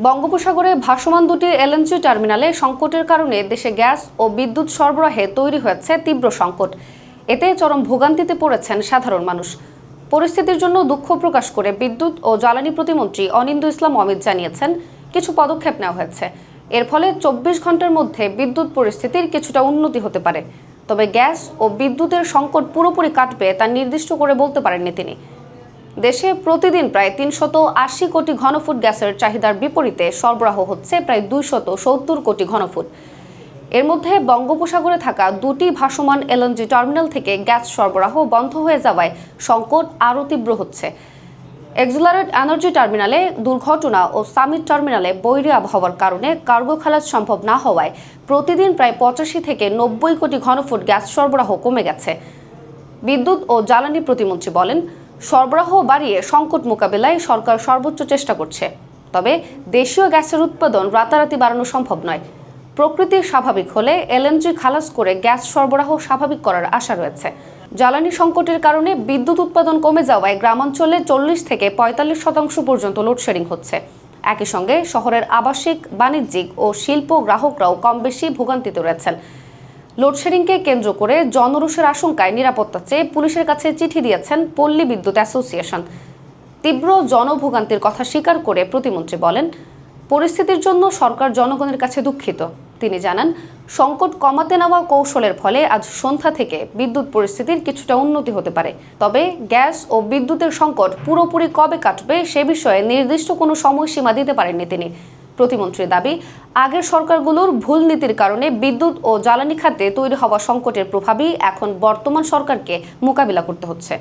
বঙ্গোপসাগরে ভাসমান দুটি এলএনজি টার্মিনালে সংকটের কারণে দেশে গ্যাস ও বিদ্যুৎ সরবরাহে তৈরি হয়েছে তীব্র সংকট। এতে চরম ভোগান্তিতে পড়েছেন সাধারণ মানুষ। পরিস্থিতির জন্য দুঃখ প্রকাশ করে বিদ্যুৎ ও জ্বালানি প্রতিমন্ত্রী অনিন্দ্য ইসলাম অমিত জানিয়েছেন, কিছু পদক্ষেপ নেওয়া হয়েছে। এর ফলে 24 ঘন্টার মধ্যে বিদ্যুৎ পরিস্থিতির কিছুটা উন্নতি হতে পারে। তবে গ্যাস ও বিদ্যুতের সংকট পুরোপুরি কাটবে তা নির্দিষ্ট করে বলতে পারেননি তিনি। দেশে প্রতিদিন প্রায় 380 কোটি ঘনফুট গ্যাসের চাহিদার বিপরীতে সরবরাহ হচ্ছে প্রায় 270 কোটি ঘনফুট। এর মধ্যে বঙ্গোপসাগরে থাকা দুটি ভাসমান এলএনজি টার্মিনাল থেকে গ্যাস সরবরাহ বন্ধ হয়ে যাওয়ায় সংকট আরও তীব্র হচ্ছে। এক্সিলারেট এনার্জি টার্মিনালে দুর্ঘটনা ও সামিট টার্মিনালে বৈরী আবহাওয়ার কারণে কার্গো খালাস সম্ভব না হওয়ায় প্রতিদিন প্রায় 85 থেকে 90 কোটি ঘনফুট গ্যাস সরবরাহ কমে গেছে। বিদ্যুৎ ও জ্বালানি প্রতিমন্ত্রী বলেন, সরবরাহ বাড়িয়ে সংকট মোকাবিলায় সরকার সর্বোচ্চ চেষ্টা করছে। তবে দেশীয় গ্যাসের উৎপাদন রাতারাতি বাড়ানো সম্ভব নয়। প্রকৃতি স্বাভাবিক হলে এলএনজি খালাস করে গ্যাস সরবরাহ স্বাভাবিক করার আশা রয়েছে। জ্বালানি সংকটের কারণে বিদ্যুৎ উৎপাদন কমে যাওয়ায় গ্রামাঞ্চলে 40 থেকে 45% পর্যন্ত লোডশেডিং হচ্ছে। একই সঙ্গে শহরের আবাসিক, বাণিজ্যিক ও শিল্প গ্রাহকরাও কম বেশি ভোগান্তিতে রয়েছেন। লোডশেডিংকে কেন্দ্র করে জনরোষের আশঙ্কায় নিরাপত্তা চেয়ে পুলিশের কাছে চিঠি দিয়েছেন পল্লী বিদ্যুৎ অ্যাসোসিয়েশন। তীব্র জনভোগান্তির কথা স্বীকার করে প্রতিমন্ত্রী বলেন, পরিস্থিতির জন্য সরকার জনগণের কাছে দুঃখিত। তিনি জানান, সংকট কমাতে নেওয়া কৌশলের ফলে আজ সন্ধ্যা থেকে বিদ্যুৎ পরিস্থিতির কিছুটা উন্নতি হতে পারে। তবে গ্যাস ও বিদ্যুতের সংকট পুরোপুরি কবে কাটবে সে বিষয়ে নির্দিষ্ট কোনো সময়সীমা দিতে পারেননি তিনি। প্রতিমন্ত্রীর দাবি, আগের সরকারগুলোর ভুল নীতির কারণে বিদ্যুৎ ও জ্বালানি খাতে তৈরি হওয়া সংকটের প্রভাবই এখন বর্তমান সরকারকে মোকাবিলা করতে হচ্ছে।